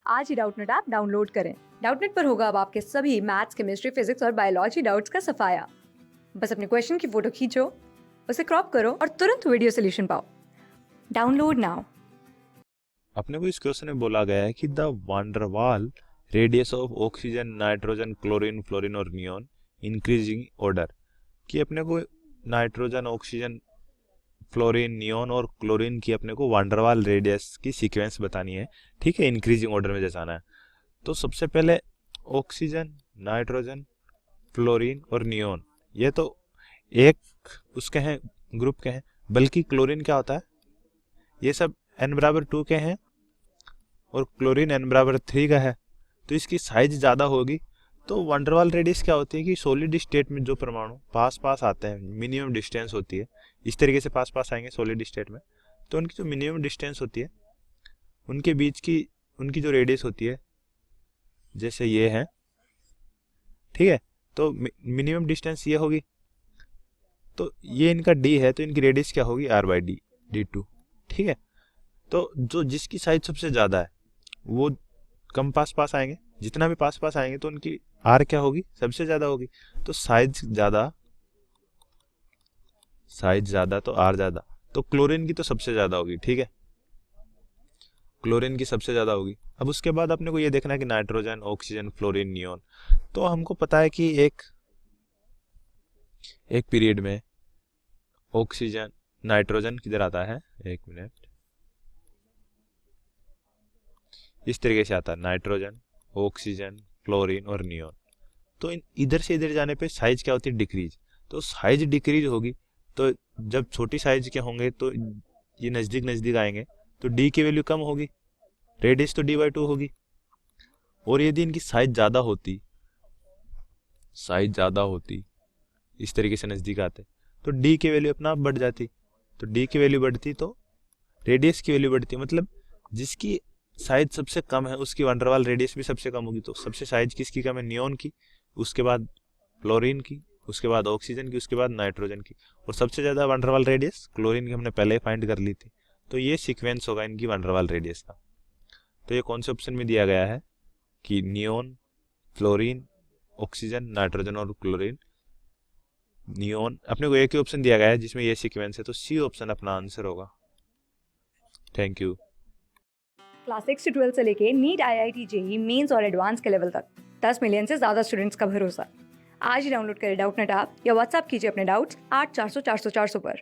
आज ही Doubtnut app download करें। Doubtnut पर होगा अब आपके सभी मैथ्स, केमिस्ट्री, फिजिक्स और बायोलॉजी डाउट्स का सफाया। बस अपने क्वेश्चन की फोटो खींचो, उसे क्रॉप करो और तुरंत वीडियो सोल्यूशन पाओ। Download now. अपने को इस क्वेश्चन में बोला गया है कि the van der Waal radius of oxygen, nitrogen, chlorine, fluorine और नियोन इंक्रीजिंग ऑर्डर, कि अपने को नाइट्रोजन, ऑक्सीजन, फ्लोरीन, नियोन और क्लोरीन की अपने को वांडरवाल रेडियस की सीक्वेंस बतानी है। ठीक है, इंक्रीजिंग ऑर्डर में जैसाना है। तो सबसे पहले ऑक्सीजन, नाइट्रोजन, फ्लोरीन और नियोन, ये तो एक उसके हैं, ग्रुप के हैं। बल्कि क्लोरीन क्या होता है, ये सब n = 2 के हैं और क्लोरीन n = 3 का है, तो इसकी साइज ज़्यादा होगी। तो वंडरवाल रेडियस क्या होती है कि सॉलिड स्टेट में जो परमाणु पास पास आते हैं, मिनिमम डिस्टेंस होती है, इस तरीके से पास पास आएंगे सॉलिड स्टेट में, तो उनकी जो मिनिमम डिस्टेंस होती है, उनके बीच की उनकी जो रेडियस होती है, जैसे ये है, ठीक है, तो मिनिमम डिस्टेंस ये होगी, तो ये इनका d है, तो इनकी रेडियस क्या होगी, r/d, d2। ठीक है, तो जो जिसकी साइज सबसे ज़्यादा है वो कम पास पास आएंगे, जितना भी पास पास आएंगे तो उनकी आर क्या होगी, सबसे ज़्यादा होगी। तो साइज ज़्यादा तो आर ज़्यादा, तो क्लोरीन की तो सबसे ज़्यादा होगी। ठीक है, क्लोरीन की सबसे ज़्यादा होगी। अब उसके बाद अपने को ये देखना है कि नाइट्रोजन, ऑक्सीजन, फ्लोरीन, नियोन। तो हमको पता है कि एक पीरियड में ऑक्सीजन, नाइट्रोजन किधर आता है, एक मिनट, इस तरीके से आता है, नाइट्रोजन, ऑक्सीजन, फ्लोरीन और नियोन। तो इधर से इधर जाने पे साइज क्या होती है, डिक्रीज। तो साइज डिक्रीज होगी, तो जब छोटी साइज के होंगे तो ये नज़दीक नज़दीक आएंगे, तो डी की वैल्यू कम होगी, रेडियस तो d/2 होगी। और यदि इनकी साइज ज़्यादा होती, इस तरीके से नज़दीक आते, तो डी की वैल्यू अपना आप बढ़ जाती। तो डी की वैल्यू बढ़ती तो रेडियस की वैल्यू बढ़ती, मतलब जिसकी साइज सबसे कम है उसकी वंडरवाल रेडियस भी सबसे कम होगी। तो सबसे साइज किसकी कम है, नियोन की, उसके बाद फ्लोरीन की, उसके बाद ऑक्सीजन की, उसके बाद नाइट्रोजन की, और सबसे ज़्यादा वंडरवाल रेडियस क्लोरीन की हमने पहले ही फाइंड कर ली थी। तो ये सीक्वेंस होगा इनकी वंडरवाल रेडियस का। तो ये कौन से ऑप्शन में दिया गया है कि नियोन, फ्लोरीन, ऑक्सीजन, नाइट्रोजन और क्लोरीन। नियोन अपने को एक ही ऑप्शन दिया गया है जिसमें ये सीक्वेंस है, तो सी ऑप्शन अपना आंसर होगा। Thank you. क्लास 6 से 12 से लेके नीट, IIT, JEE मेंस और एडवांस के लेवल तक 10 मिलियन से ज्यादा स्टूडेंट्स का भरोसा। आज ही डाउनलोड करें डाउटनेट ऐप या व्हाट्सएप कीजिए अपने डाउट्स 8400 400 400 पर।